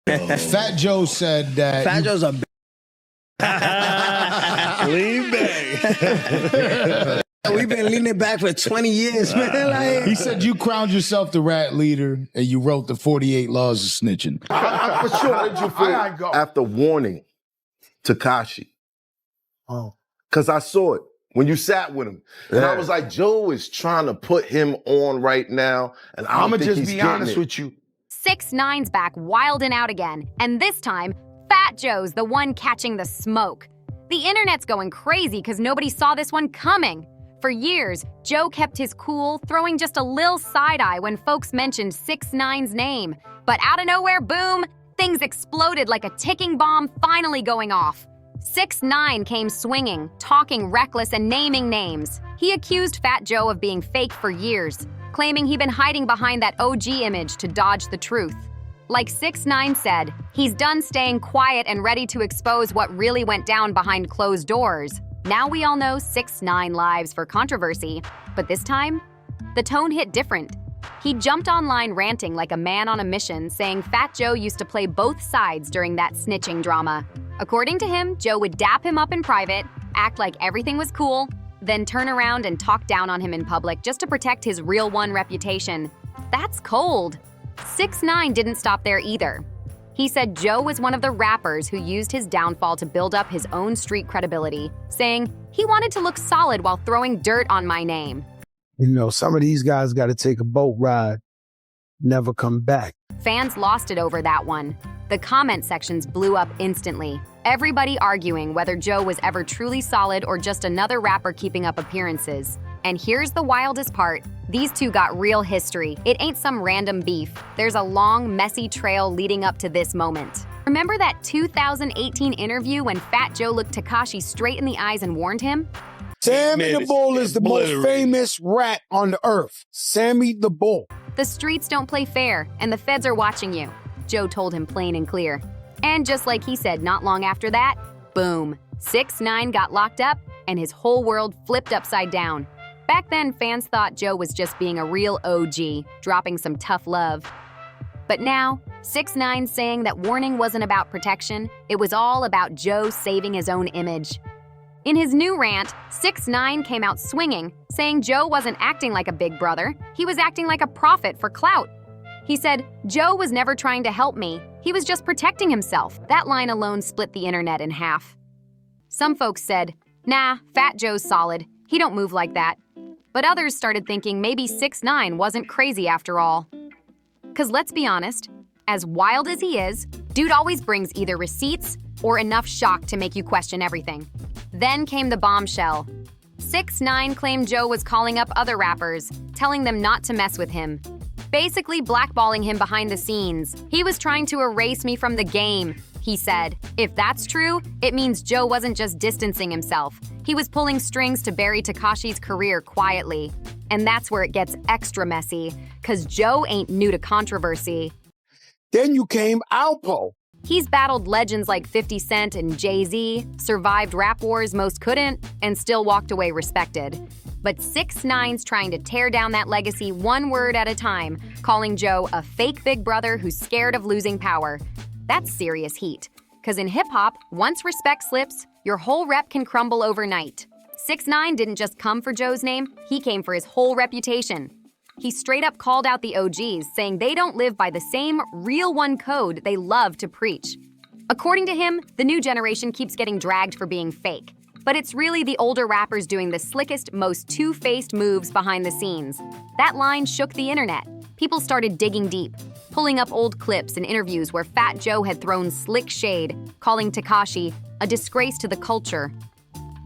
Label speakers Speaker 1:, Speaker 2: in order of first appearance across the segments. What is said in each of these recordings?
Speaker 1: Fat Joe said that.
Speaker 2: Fat Joe's a
Speaker 3: Lean back.
Speaker 2: We've been leaning back for 20 years, man. Like,
Speaker 1: He said you crowned yourself the rat leader and you wrote the 48 laws of snitching.
Speaker 4: For sure. How did you feel after warning Tekashi?
Speaker 2: oh.
Speaker 4: Because I saw it when you sat with him. And I
Speaker 5: Yeah.
Speaker 4: was like, Joe is trying to put him on right now. And I don't
Speaker 5: I'ma
Speaker 4: think
Speaker 5: just
Speaker 4: he's
Speaker 5: be
Speaker 4: getting
Speaker 5: honest
Speaker 4: it.
Speaker 5: with you.
Speaker 6: 6ix9ine's back wildin' out again, and this time, Fat Joe's the one catching the smoke. The internet's going crazy because nobody saw this one coming. For years, Joe kept his cool, throwing just a lil side-eye when folks mentioned 6ix9ine's name. But out of nowhere, boom, things exploded like a ticking bomb finally going off. 6ix9ine came swinging, talking reckless and naming names. He accused Fat Joe of being fake for years, claiming he'd been hiding behind that OG image to dodge the truth. Like 6ix9ine said, he's done staying quiet and ready to expose what really went down behind closed doors. Now we all know 6ix9ine lives for controversy, but this time, the tone hit different. He jumped online ranting like a man on a mission, saying Fat Joe used to play both sides during that snitching drama. According to him, Joe would dap him up in private, act like everything was cool, then turn around and talk down on him in public just to protect his real one reputation. That's cold. 6ix9ine didn't stop there either. He said Joe was one of the rappers who used his downfall to build up his own street credibility, saying he wanted to look solid while throwing dirt on my name.
Speaker 7: You know, some of these guys got to take a boat ride, never come back.
Speaker 6: Fans lost it over that one. The comment sections blew up instantly, everybody arguing whether Joe was ever truly solid or just another rapper keeping up appearances. And here's the wildest part. These two got real history. It ain't some random beef. There's a long, messy trail leading up to this moment. Remember that 2018 interview when Fat Joe looked Tekashi straight in the eyes and warned him?
Speaker 7: Sammy
Speaker 3: Man,
Speaker 7: the Bull
Speaker 3: it's
Speaker 7: is the most
Speaker 3: obliterated.
Speaker 7: famous rat on the earth. Sammy the Bull.
Speaker 6: The streets don't play fair, and the feds are watching you, Joe told him plain and clear. And just like he said not long after that, boom, 6ix9ine got locked up, and his whole world flipped upside down. Back then, fans thought Joe was just being a real OG, dropping some tough love. But now, 6ix9ine saying that warning wasn't about protection, it was all about Joe saving his own image. In his new rant, 6ix9ine came out swinging, saying Joe wasn't acting like a big brother, he was acting like a prophet for clout. He said, Joe was never trying to help me, he was just protecting himself. That line alone split the internet in half. Some folks said, nah, Fat Joe's solid, he don't move like that. But others started thinking maybe 6ix9ine wasn't crazy after all. Cause let's be honest, as wild as he is, dude always brings either receipts or enough shock to make you question everything. Then came the bombshell. 6ix9ine claimed Joe was calling up other rappers, telling them not to mess with him. Basically blackballing him behind the scenes. He was trying to erase me from the game, he said. If that's true, it means Joe wasn't just distancing himself. He was pulling strings to bury Tekashi's career quietly. And that's where it gets extra messy, cause Joe ain't new to controversy.
Speaker 7: Then you came Alpo.
Speaker 6: He's battled legends like 50 Cent and Jay-Z, survived rap wars most couldn't, and still walked away respected. But 6ix9ine's trying to tear down that legacy one word at a time, calling Joe a fake big brother who's scared of losing power. That's serious heat. Cause in hip-hop, once respect slips, your whole rep can crumble overnight. 6ix9ine didn't just come for Joe's name, he came for his whole reputation. He straight up called out the OGs, saying they don't live by the same real one code they love to preach. According to him, the new generation keeps getting dragged for being fake. But it's really the older rappers doing the slickest, most two-faced moves behind the scenes. That line shook the internet. People started digging deep, pulling up old clips and interviews where Fat Joe had thrown slick shade, calling Tekashi a disgrace to the culture.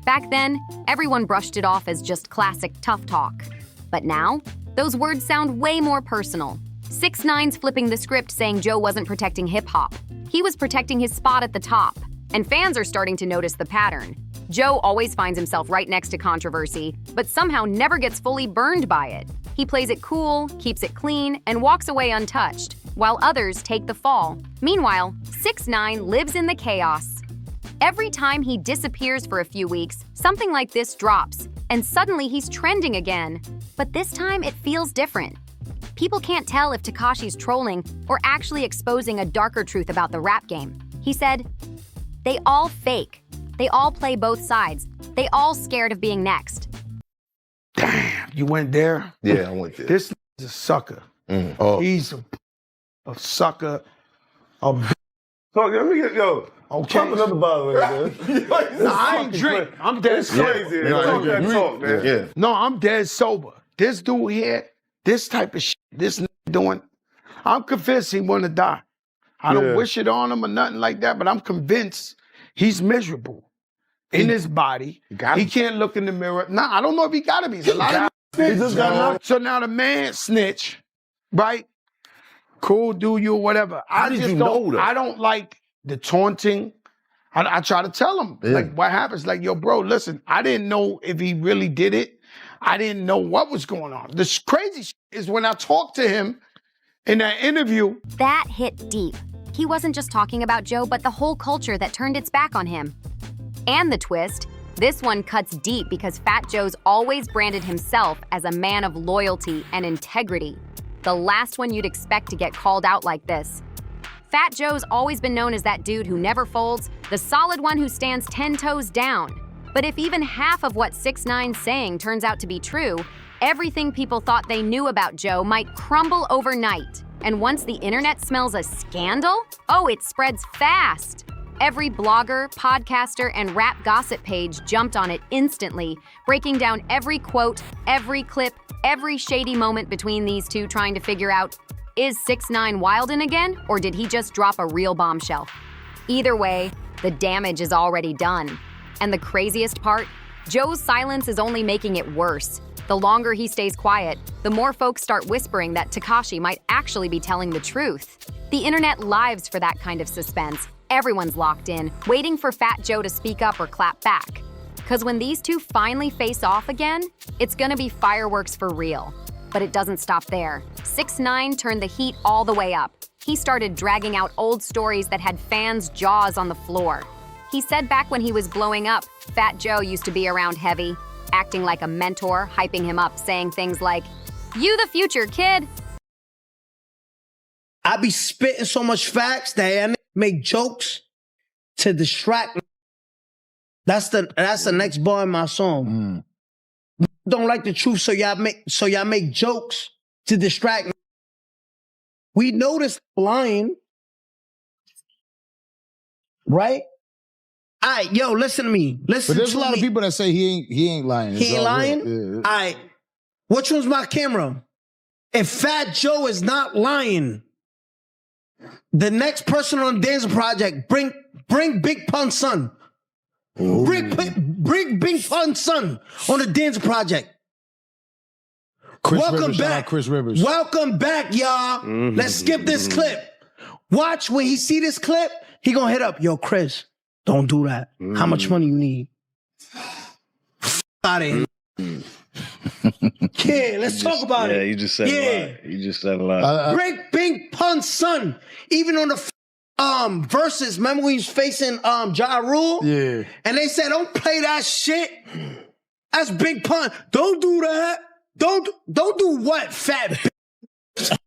Speaker 6: Back then, everyone brushed it off as just classic tough talk. But now, those words sound way more personal. 6ix9ine's flipping the script saying Joe wasn't protecting hip-hop. He was protecting his spot at the top. And fans are starting to notice the pattern. Joe always finds himself right next to controversy, but somehow never gets fully burned by it. He plays it cool, keeps it clean, and walks away untouched, while others take the fall. Meanwhile, 6ix9ine lives in the chaos. Every time he disappears for a few weeks, something like this drops, and suddenly he's trending again. But this time it feels different. People can't tell if Tekashi's trolling or actually exposing a darker truth about the rap game. He said, "They all fake. They all play both sides. They all scared of being next."
Speaker 7: Damn, you went there?
Speaker 4: Yeah, I went there.
Speaker 7: This is a sucker.
Speaker 4: Oh.
Speaker 7: He's a sucker. A
Speaker 3: So let me get
Speaker 7: okay.
Speaker 3: pop another bottle, man.
Speaker 7: Nah, I ain't drink. I'm dead
Speaker 3: It's
Speaker 7: sober.
Speaker 3: crazy. Talk that talk, man.
Speaker 4: Yeah.
Speaker 7: No, I'm dead sober. This dude here, this type of shit, this doing, I'm convinced he want to die. I don't wish it on him or nothing like that, but I'm convinced he's miserable in his body. He can't look in the mirror. Nah, I don't know if he got to be. He's a lot of
Speaker 3: He just got knocked.
Speaker 7: So now the man snitch, right? Cool, do you, whatever.
Speaker 4: How did you know that?
Speaker 7: I don't like the taunting. I try to tell him, like, what happens? Like, yo, bro, listen, I didn't know if he really did it. I didn't know what was going on. The crazy shit is when I talked to him in that interview.
Speaker 6: That hit deep. He wasn't just talking about Joe, but the whole culture that turned its back on him. And the twist, this one cuts deep because Fat Joe's always branded himself as a man of loyalty and integrity. The last one you'd expect to get called out like this. Fat Joe's always been known as that dude who never folds, the solid one who stands 10 toes down. But if even half of what 6ix9ine's saying turns out to be true, everything people thought they knew about Joe might crumble overnight. And once the internet smells a scandal, oh, it spreads fast. Every blogger, podcaster, and rap gossip page jumped on it instantly, breaking down every quote, every clip, every shady moment between these two, trying to figure out, is 6ix9ine wildin' again, or did he just drop a real bombshell? Either way, the damage is already done. And the craziest part, Joe's silence is only making it worse. The longer he stays quiet, the more folks start whispering that Tekashi might actually be telling the truth. The internet lives for that kind of suspense. Everyone's locked in, waiting for Fat Joe to speak up or clap back. Because when these two finally face off again, it's gonna be fireworks for real. But it doesn't stop there. 6ix9ine turned the heat all the way up. He started dragging out old stories that had fans' jaws on the floor. He said back when he was blowing up, Fat Joe used to be around heavy, acting like a mentor, hyping him up, saying things like, "You the future, kid."
Speaker 2: I be spitting so much facts that I make jokes to distract me. That's the next bar in my song. Don't like the truth, so y'all make jokes to distract me. We know this lying, right? All right, yo, listen to me. Listen
Speaker 1: But there's
Speaker 2: to
Speaker 1: a lot
Speaker 2: me.
Speaker 1: of people that say he ain't lying.
Speaker 2: He
Speaker 1: It's
Speaker 2: ain't
Speaker 1: all
Speaker 2: lying?
Speaker 1: real.
Speaker 2: All right. Which one's my camera? If Fat Joe is not lying, the next person on the dancing project, bring Big Pun's son. Bring Big Pun's son on the dancing project. Welcome back.
Speaker 1: Chris Rivers.
Speaker 2: Welcome back, y'all. Let's skip this clip. Watch when he see this clip, he gonna hit up. Yo, Chris, don't do that. How much money you need? Out of here. Yeah, let's talk about it.
Speaker 3: Yeah, you just said a lot. You just said a lot.
Speaker 2: Bring Big Pun's son. Even on the verses, remember when he was facing Ja Rule?
Speaker 1: Yeah.
Speaker 2: And they said, don't play that shit. That's Big Pun. Don't do that. Don't do what, fat bitch?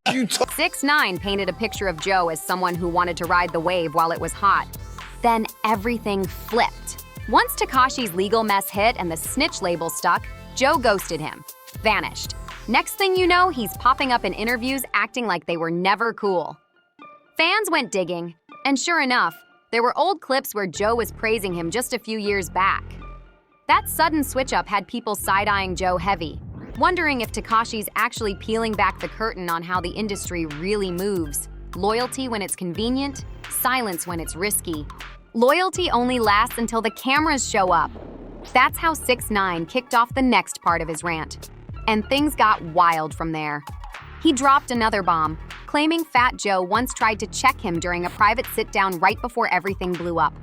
Speaker 6: 6ix9ine painted a picture of Joe as someone who wanted to ride the wave while it was hot. Then everything flipped. Once Tekashi's legal mess hit and the snitch label stuck, Joe ghosted him, vanished. Next thing you know, he's popping up in interviews acting like they were never cool. Fans went digging, and sure enough, there were old clips where Joe was praising him just a few years back. That sudden switch-up had people side-eyeing Joe heavy, wondering if Tekashi's actually peeling back the curtain on how the industry really moves. Loyalty when it's convenient, silence when it's risky. Loyalty only lasts until the cameras show up. That's how 6ix9ine kicked off the next part of his rant. And things got wild from there. He dropped another bomb, claiming Fat Joe once tried to check him during a private sit-down right before everything blew up.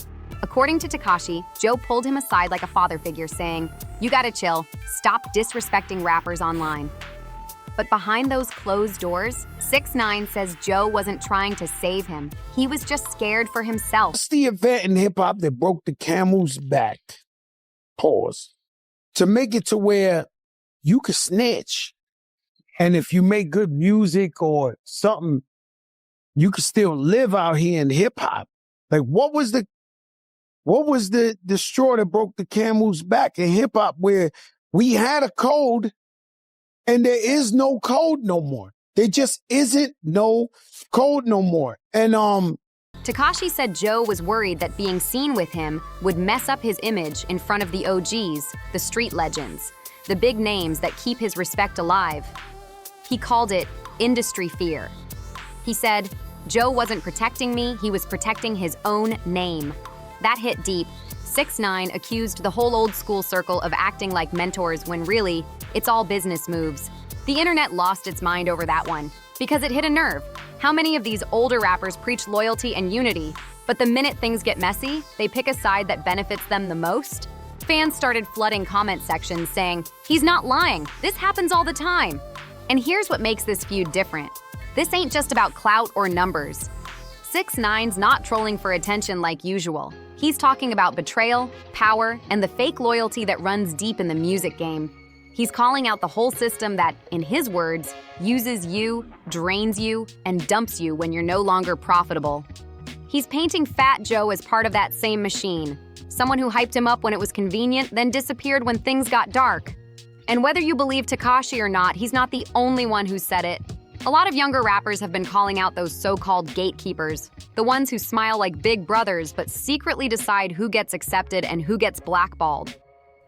Speaker 6: According to Tekashi, Joe pulled him aside like a father figure, saying, "You gotta chill, stop disrespecting rappers online." But behind those closed doors, 6ix9ine says Joe wasn't trying to save him. He was just scared for himself.
Speaker 7: What's the event in hip-hop that broke the camel's back? Pause. To make it to where you could snitch And if you make good music or something, you can still live out here in hip hop. Like, what was the straw that broke the camel's back in hip hop, where we had a code and there is no code no more? There just isn't no code no more. And
Speaker 6: Tekashi said Joe was worried that being seen with him would mess up his image in front of the OGs, the street legends, the big names that keep his respect alive. He called it industry fear. He said, Joe wasn't protecting me, he was protecting his own name. That hit deep. 6ix9ine accused the whole old school circle of acting like mentors when really, it's all business moves. The internet lost its mind over that one, because it hit a nerve. How many of these older rappers preach loyalty and unity, but the minute things get messy, they pick a side that benefits them the most? Fans started flooding comment sections saying, he's not lying, this happens all the time. And here's what makes this feud different. This ain't just about clout or numbers. 6ix9ine's not trolling for attention like usual. He's talking about betrayal, power, and the fake loyalty that runs deep in the music game. He's calling out the whole system that, in his words, uses you, drains you, and dumps you when you're no longer profitable. He's painting Fat Joe as part of that same machine, someone who hyped him up when it was convenient, then disappeared when things got dark. And whether you believe Tekashi or not, he's not the only one who said it. A lot of younger rappers have been calling out those so-called gatekeepers, the ones who smile like big brothers but secretly decide who gets accepted and who gets blackballed.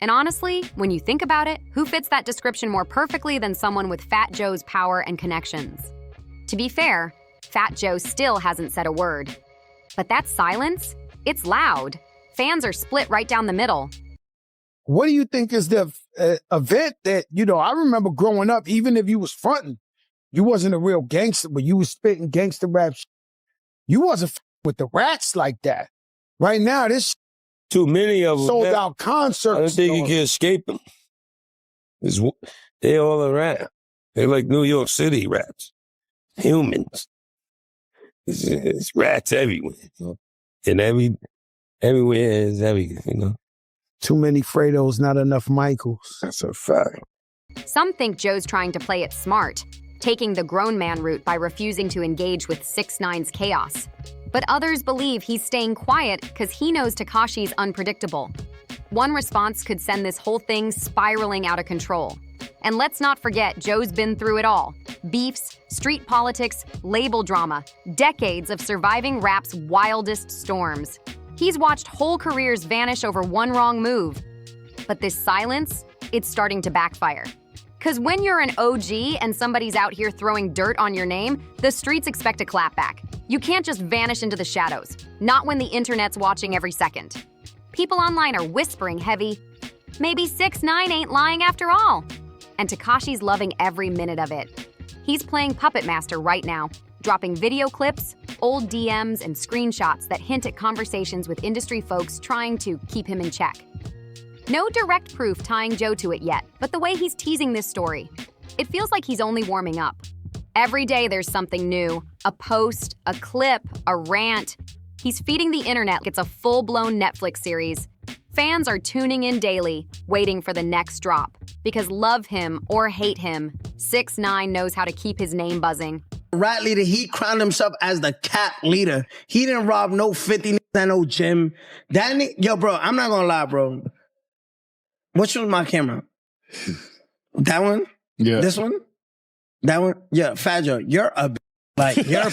Speaker 6: And honestly, when you think about it, who fits that description more perfectly than someone with Fat Joe's power and connections? To be fair, Fat Joe still hasn't said a word. But that silence, it's loud. Fans are split right down the middle.
Speaker 7: What do you think is the event that, I remember growing up, even if you was fronting, you wasn't a real gangster, but you was spitting gangster rap. You wasn't with the rats like that. Right now, this
Speaker 5: too many of them.
Speaker 7: Sold out concerts.
Speaker 5: I don't think you can escape them. They all around. They're like New York City rats. Humans. It's rats everywhere. And everywhere is everything,
Speaker 7: Too many Fredos, not enough Michaels.
Speaker 5: That's a fact.
Speaker 6: Some think Joe's trying to play it smart, taking the grown man route by refusing to engage with 6ix9ine's chaos. But others believe he's staying quiet because he knows Tekashi's unpredictable. One response could send this whole thing spiraling out of control. And let's not forget, Joe's been through it all. Beefs, street politics, label drama, decades of surviving rap's wildest storms. He's watched whole careers vanish over one wrong move. But this silence, it's starting to backfire. Because when you're an OG and somebody's out here throwing dirt on your name, the streets expect a clapback. You can't just vanish into the shadows, not when the internet's watching every second. People online are whispering heavy, maybe 6ix9ine ain't lying after all. And Tekashi's loving every minute of it. He's playing Puppet Master right now, dropping video clips, old DMs, and screenshots that hint at conversations with industry folks trying to keep him in check. No direct proof tying Joe to it yet, but the way he's teasing this story, it feels like he's only warming up. Every day there's something new, a post, a clip, a rant. He's feeding the internet like it's a full-blown Netflix series. Fans are tuning in daily, waiting for the next drop. Because love him or hate him, 6ix9ine knows how to keep his name buzzing.
Speaker 2: Rat leader, he crowned himself as the cap leader. He didn't rob no 50 and no gym. Yo, bro, I'm not gonna lie, bro. Which one's my camera? That one?
Speaker 1: Yeah.
Speaker 2: This one? That one? Yeah, Fat Joe, you're a you're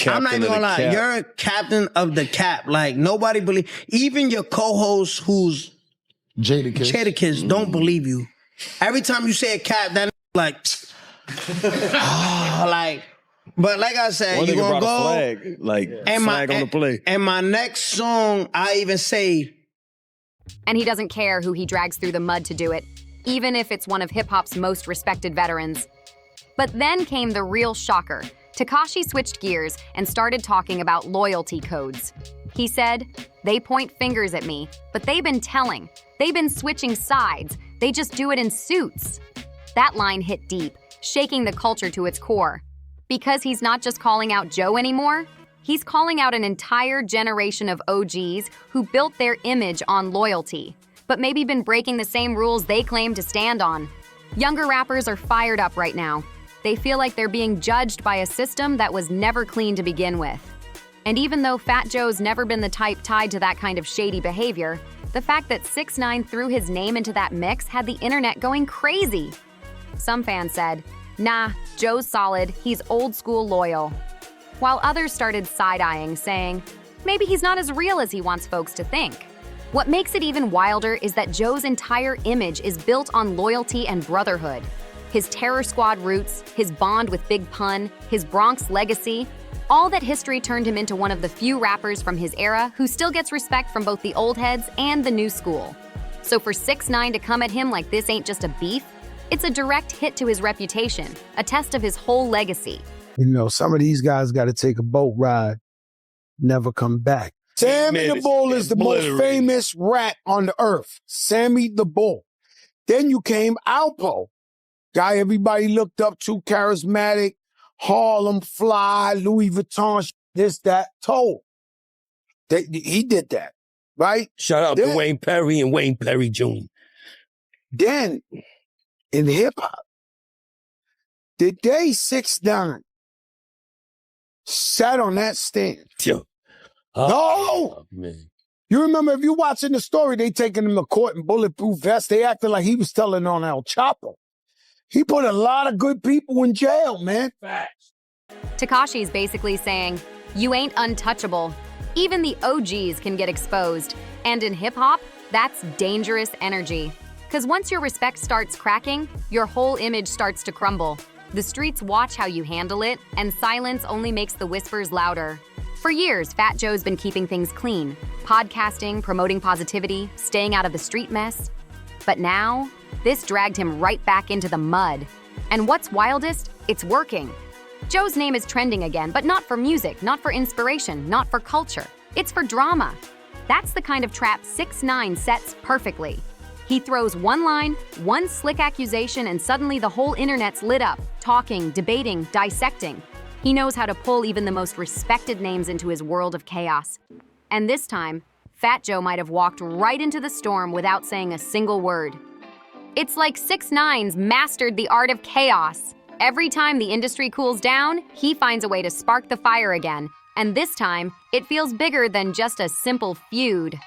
Speaker 2: I'm not even gonna lie, you're a captain of the cap. Like, nobody believe, even your co-host who's Jadakiss don't believe you. Every time you say a cap, that like, but like I said, you're gonna go.
Speaker 3: Flag, flag on the play.
Speaker 2: And my next song, I even say.
Speaker 6: And he doesn't care who he drags through the mud to do it, even if it's one of hip-hop's most respected veterans. But then came the real shocker. Tekashi switched gears and started talking about loyalty codes. He said, they point fingers at me, but they've been telling. They've been switching sides. They just do it in suits. That line hit deep, shaking the culture to its core. Because he's not just calling out Joe anymore, he's calling out an entire generation of OGs who built their image on loyalty, but maybe been breaking the same rules they claim to stand on. Younger rappers are fired up right now. They feel like they're being judged by a system that was never clean to begin with. And even though Fat Joe's never been the type tied to that kind of shady behavior, the fact that 6ix9ine threw his name into that mix had the internet going crazy. Some fans said, nah, Joe's solid, he's old school loyal. While others started side-eyeing, saying, maybe he's not as real as he wants folks to think. What makes it even wilder is that Joe's entire image is built on loyalty and brotherhood. His Terror Squad roots, his bond with Big Pun, his Bronx legacy, all that history turned him into one of the few rappers from his era who still gets respect from both the old heads and the new school. So for 6ix9ine to come at him like this ain't just a beef, it's a direct hit to his reputation, a test of his whole legacy.
Speaker 8: You know, some of these guys got to take a boat ride, never come back. Sammy the Bull is the most famous rat on the earth. Sammy the Bull. Then you came Alpo, guy everybody looked up to, charismatic, Harlem fly, Louis Vuitton, this, that, Toll. He did that, right?
Speaker 5: Shout out to Wayne Perry and Wayne Perry Jr.
Speaker 8: Then, in hip-hop, the day 6ix9ine sat on that stand. No!
Speaker 5: Man.
Speaker 8: You remember, if you're watching the story, they taking him to court in bulletproof vests. They acted like he was telling on El Chapo. He put a lot of good people in jail, man.
Speaker 5: Facts.
Speaker 6: Tekashi's basically saying, you ain't untouchable. Even the OGs can get exposed. And in hip-hop, that's dangerous energy. Because once your respect starts cracking, your whole image starts to crumble. The streets watch how you handle it, and silence only makes the whispers louder. For years, Fat Joe's been keeping things clean, podcasting, promoting positivity, staying out of the street mess. But now, this dragged him right back into the mud. And what's wildest, it's working. Joe's name is trending again, but not for music, not for inspiration, not for culture. It's for drama. That's the kind of trap 6ix9ine sets perfectly. He throws one line, one slick accusation, and suddenly the whole internet's lit up, talking, debating, dissecting. He knows how to pull even the most respected names into his world of chaos. And this time, Fat Joe might have walked right into the storm without saying a single word. It's like 6ix9ine's mastered the art of chaos. Every time the industry cools down, he finds a way to spark the fire again. And this time, it feels bigger than just a simple feud.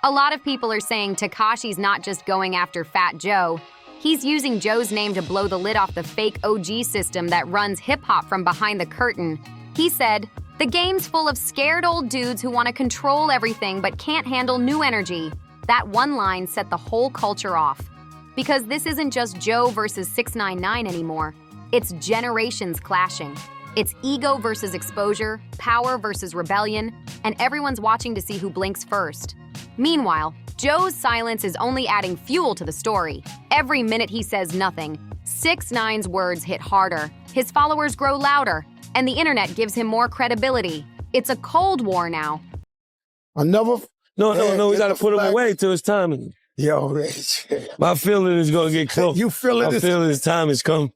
Speaker 6: A lot of people are saying Tekashi's not just going after Fat Joe. He's using Joe's name to blow the lid off the fake OG system that runs hip-hop from behind the curtain. He said, the game's full of scared old dudes who want to control everything but can't handle new energy. That one line set the whole culture off. Because this isn't just Joe versus 6ix9ine anymore. It's generations clashing. It's ego versus exposure, power versus rebellion, and everyone's watching to see who blinks first. Meanwhile, Joe's silence is only adding fuel to the story. Every minute he says nothing, 6ix9ine's words hit harder, his followers grow louder, and the internet gives him more credibility. It's a Cold War now.
Speaker 8: No,
Speaker 5: we gotta put him away till his time.
Speaker 8: Yo,
Speaker 5: my feeling is gonna get close.
Speaker 8: You feel it?
Speaker 5: I feel his time has come.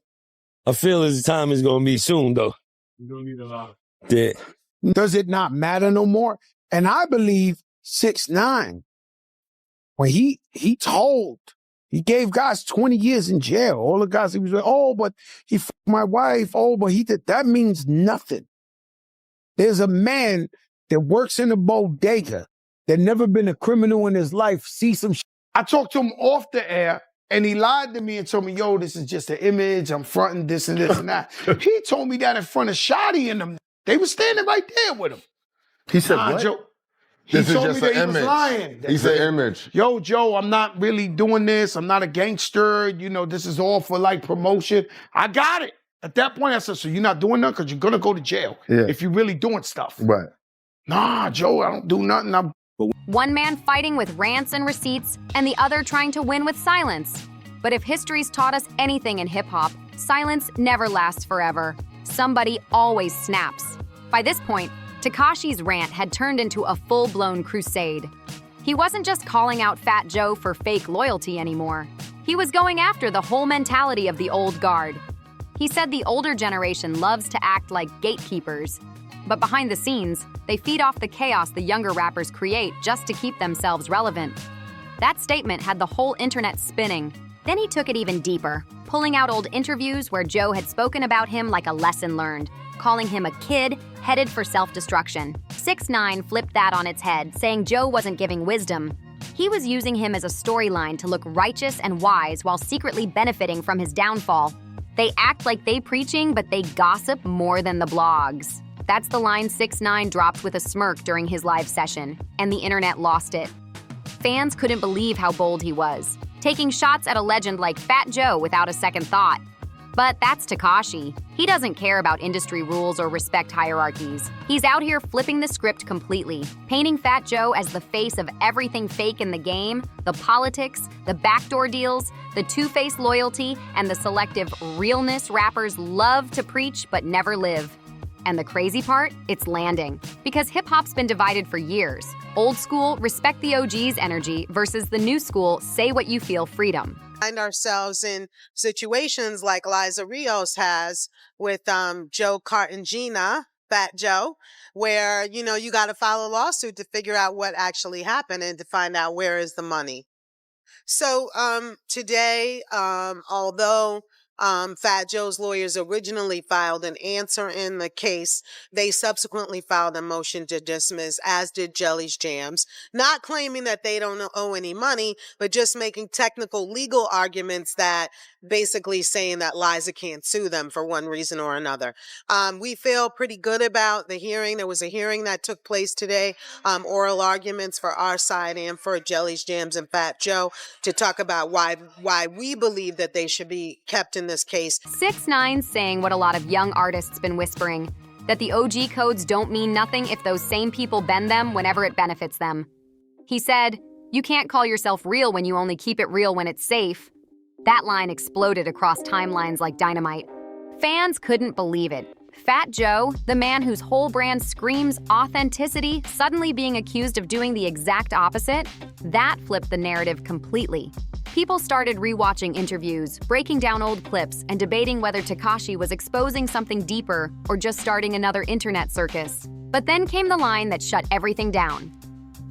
Speaker 5: I feel his time is gonna be soon, though.
Speaker 3: You don't need a lot.
Speaker 5: Yeah.
Speaker 8: Does it not matter no more? And I believe 6ix9ine, when he gave guys 20 years in jail. All the guys, he was like, oh, but he fucked my wife. Oh, but he did. That means nothing. There's a man that works in a bodega that never been a criminal in his life, see some shit.
Speaker 7: I talked to him off the air, and he lied to me and told me, yo, this is just an image. I'm fronting this and this and that. He told me that in front of Shotty and them. They were standing right there with him.
Speaker 4: He said, what?
Speaker 7: Joe.
Speaker 4: This
Speaker 7: He
Speaker 4: is
Speaker 7: told me
Speaker 4: just
Speaker 7: that
Speaker 4: an
Speaker 7: he
Speaker 4: image.
Speaker 7: was lying.
Speaker 4: He's an image.
Speaker 7: Yo, Joe, I'm not really doing this. I'm not a gangster. You know, this is all for like promotion. I got it. At that point, I said, so you're not doing nothing because you're going to go to jail if you're really doing stuff.
Speaker 4: Right.
Speaker 7: Nah, Joe, I don't do nothing.
Speaker 6: One man fighting with rants and receipts, and the other trying to win with silence. But if history's taught us anything in hip-hop, silence never lasts forever. Somebody always snaps. By this point, Tekashi's rant had turned into a full-blown crusade. He wasn't just calling out Fat Joe for fake loyalty anymore. He was going after the whole mentality of the old guard. He said the older generation loves to act like gatekeepers. But behind the scenes, they feed off the chaos the younger rappers create just to keep themselves relevant. That statement had the whole internet spinning. Then he took it even deeper, pulling out old interviews where Joe had spoken about him like a lesson learned, calling him a kid headed for self-destruction. 6ix9ine flipped that on its head, saying Joe wasn't giving wisdom. He was using him as a storyline to look righteous and wise while secretly benefiting from his downfall. They act like they preaching, but they gossip more than the blogs. That's the line 6ix9ine dropped with a smirk during his live session, and the internet lost it. Fans couldn't believe how bold he was, taking shots at a legend like Fat Joe without a second thought. But that's Tekashi. He doesn't care about industry rules or respect hierarchies. He's out here flipping the script completely, painting Fat Joe as the face of everything fake in the game, the politics, the backdoor deals, the two-faced loyalty, and the selective realness rappers love to preach but never live. And the crazy part? It's landing. Because hip-hop's been divided for years. Old school, respect the OG's energy versus the new school, say what you feel freedom.
Speaker 9: Find ourselves in situations like Liza Rios has with Joe Cartagena, Fat Joe, where, you got to file a lawsuit to figure out what actually happened and to find out where is the money. So today, although Fat Joe's lawyers originally filed an answer in the case, they subsequently filed a motion to dismiss, as did Jelly's Jams, not claiming that they don't owe any money, but just making technical legal arguments that basically saying that Liza can't sue them for one reason or another. We feel pretty good about the hearing. There was a hearing that took place today, oral arguments for our side and for Jelly's Jams and Fat Joe to talk about why we believe that they should be kept in this case.
Speaker 6: 6ix9ine saying what a lot of young artists been whispering, that the OG codes don't mean nothing if those same people bend them whenever it benefits them. He said, "You can't call yourself real when you only keep it real when it's safe." That line exploded across timelines like dynamite. Fans couldn't believe it. Fat Joe, the man whose whole brand screams authenticity, suddenly being accused of doing the exact opposite? That flipped the narrative completely. People started rewatching interviews, breaking down old clips, and debating whether Tekashi was exposing something deeper or just starting another internet circus. But then came the line that shut everything down.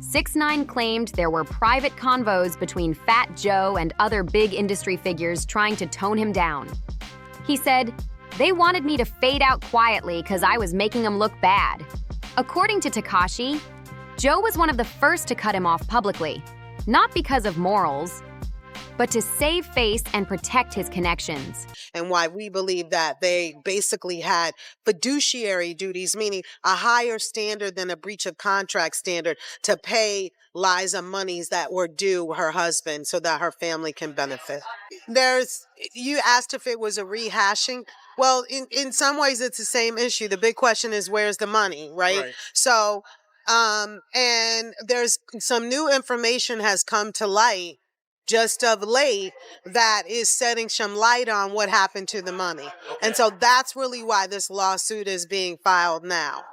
Speaker 6: 6ix9ine claimed there were private convos between Fat Joe and other big industry figures trying to tone him down. He said, "They wanted me to fade out quietly because I was making them look bad." According to Tekashi, Joe was one of the first to cut him off publicly, not because of morals, but to save face and protect his connections.
Speaker 9: And why we believe that they basically had fiduciary duties, meaning a higher standard than a breach of contract standard, to pay Liza monies that were due her husband so that her family can benefit. You asked if it was a rehashing. Well, in some ways it's the same issue. The big question is, where's the money, right? So, and there's some new information has come to light just of late that is setting some light on what happened to the money. And so that's really why this lawsuit is being filed now.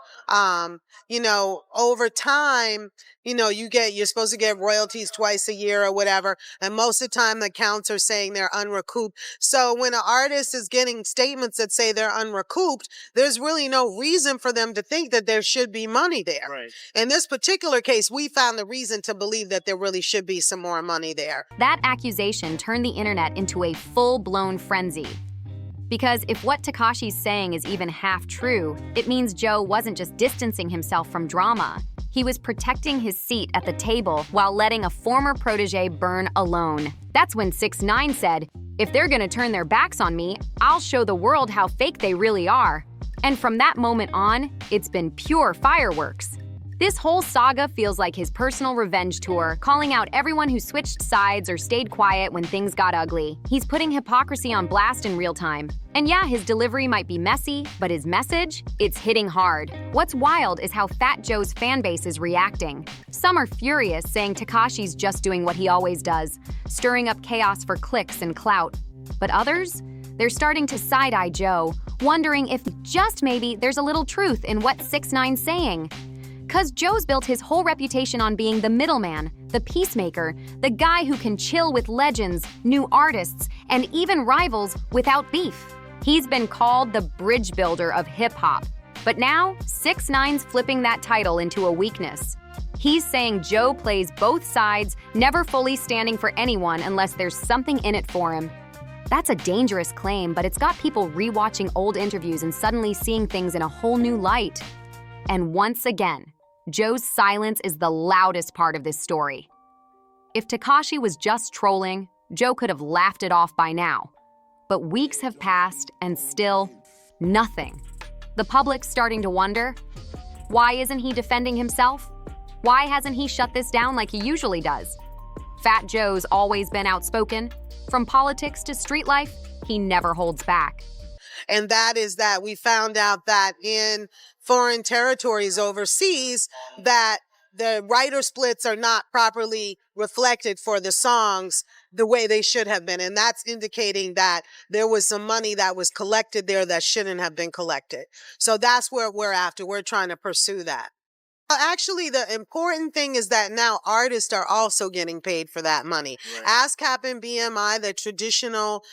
Speaker 9: Over time, you're supposed to get royalties twice a year or whatever. And most of the time the accounts are saying they're unrecouped. So when an artist is getting statements that say they're unrecouped, there's really no reason for them to think that there should be money there. Right. In this particular case, we found the reason to believe that there really should be some more money there.
Speaker 6: That accusation turned the internet into a full-blown frenzy. Because if what Tekashi's saying is even half true, it means Joe wasn't just distancing himself from drama. He was protecting his seat at the table while letting a former protege burn alone. That's when 6ix9ine said, "If they're gonna turn their backs on me, I'll show the world how fake they really are." And from that moment on, it's been pure fireworks. This whole saga feels like his personal revenge tour, calling out everyone who switched sides or stayed quiet when things got ugly. He's putting hypocrisy on blast in real time. And yeah, his delivery might be messy, but his message? It's hitting hard. What's wild is how Fat Joe's fan base is reacting. Some are furious, saying Tekashi's just doing what he always does, stirring up chaos for clicks and clout. But others? They're starting to side-eye Joe, wondering if just maybe there's a little truth in what 6ix9ine's saying. 'Cause Joe's built his whole reputation on being the middleman, the peacemaker, the guy who can chill with legends, new artists, and even rivals without beef. He's been called the bridge builder of hip-hop. But now, 6ix9ine's flipping that title into a weakness. He's saying Joe plays both sides, never fully standing for anyone unless there's something in it for him. That's a dangerous claim, but it's got people rewatching old interviews and suddenly seeing things in a whole new light. And once again, Joe's silence is the loudest part of this story. If Tekashi was just trolling, Joe could have laughed it off by now. But weeks have passed and still nothing. The public's starting to wonder, why isn't he defending himself? Why hasn't he shut this down like he usually does? Fat Joe's always been outspoken. From politics to street life, he never holds back.
Speaker 9: And that is that we found out that in foreign territories overseas, that the writer splits are not properly reflected for the songs the way they should have been. And that's indicating that there was some money that was collected there that shouldn't have been collected. So that's where we're after. We're trying to pursue that. Actually, the important thing is that now artists are also getting paid for that money. Right. ASCAP and BMI, the traditional,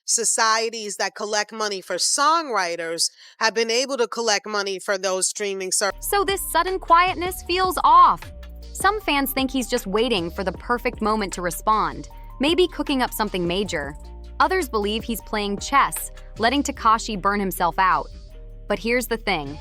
Speaker 9: societies that collect money for songwriters, have been able to collect money for those streaming services.
Speaker 6: So this sudden quietness feels off. Some fans think he's just waiting for the perfect moment to respond, maybe cooking up something major. Others believe he's playing chess, letting Tekashi burn himself out. But here's the thing.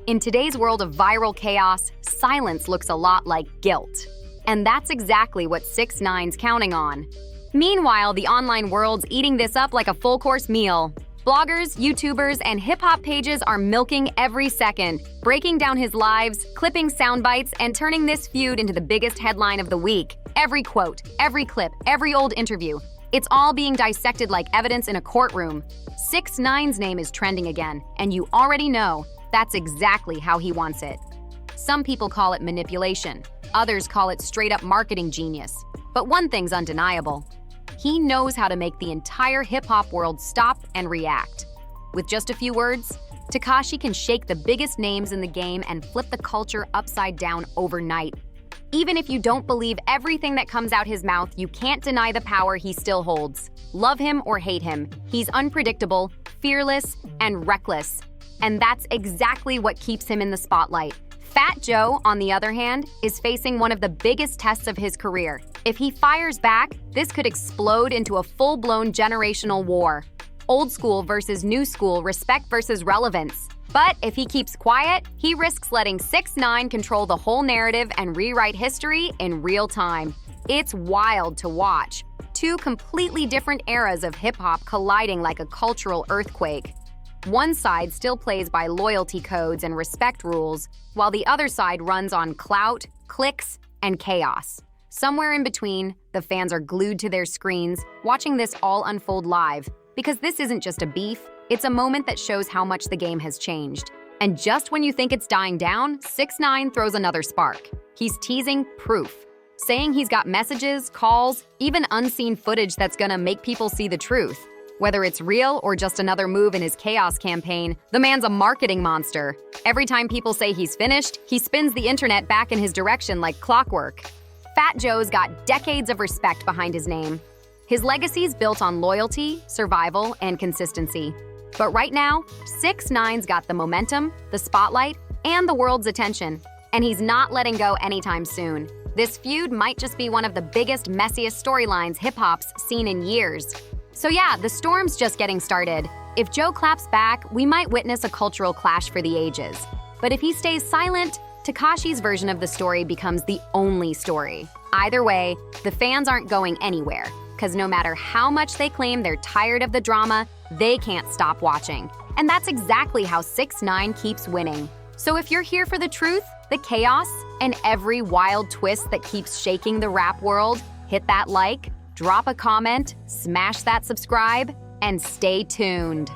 Speaker 6: In today's world of viral chaos, silence looks a lot like guilt. And that's exactly what 6ix9ine's counting on. Meanwhile, the online world's eating this up like a full-course meal. Bloggers, YouTubers, and hip-hop pages are milking every second, breaking down his lives, clipping sound bites, and turning this feud into the biggest headline of the week. Every quote, every clip, every old interview. It's all being dissected like evidence in a courtroom. 6ix9ine's name is trending again, and you already know that's exactly how he wants it. Some people call it manipulation. Others call it straight-up marketing genius. But one thing's undeniable. He knows how to make the entire hip-hop world stop and react. With just a few words, Tekashi can shake the biggest names in the game and flip the culture upside down overnight. Even if you don't believe everything that comes out his mouth, you can't deny the power he still holds. Love him or hate him, he's unpredictable, fearless, and reckless. And that's exactly what keeps him in the spotlight. Fat Joe, on the other hand, is facing one of the biggest tests of his career. If he fires back, this could explode into a full-blown generational war. Old school versus new school, respect versus relevance. But if he keeps quiet, he risks letting 6ix9ine control the whole narrative and rewrite history in real time. It's wild to watch. Two completely different eras of hip-hop colliding like a cultural earthquake. One side still plays by loyalty codes and respect rules, while the other side runs on clout, clicks, and chaos. Somewhere in between, the fans are glued to their screens, watching this all unfold live, because this isn't just a beef, it's a moment that shows how much the game has changed. And just when you think it's dying down, 6ix9ine throws another spark. He's teasing proof, saying he's got messages, calls, even unseen footage that's gonna make people see the truth. Whether it's real or just another move in his chaos campaign, the man's a marketing monster. Every time people say he's finished, he spins the internet back in his direction like clockwork. Fat Joe's got decades of respect behind his name. His legacy's built on loyalty, survival, and consistency. But right now, 6ix9ine's got the momentum, the spotlight, and the world's attention. And he's not letting go anytime soon. This feud might just be one of the biggest, messiest storylines hip-hop's seen in years. So yeah, the storm's just getting started. If Joe claps back, we might witness a cultural clash for the ages. But if he stays silent, Tekashi's version of the story becomes the only story. Either way, the fans aren't going anywhere, because no matter how much they claim they're tired of the drama, they can't stop watching. And that's exactly how 6ix9ine keeps winning. So if you're here for the truth, the chaos, and every wild twist that keeps shaking the rap world, hit that like, drop a comment, smash that subscribe, and stay tuned.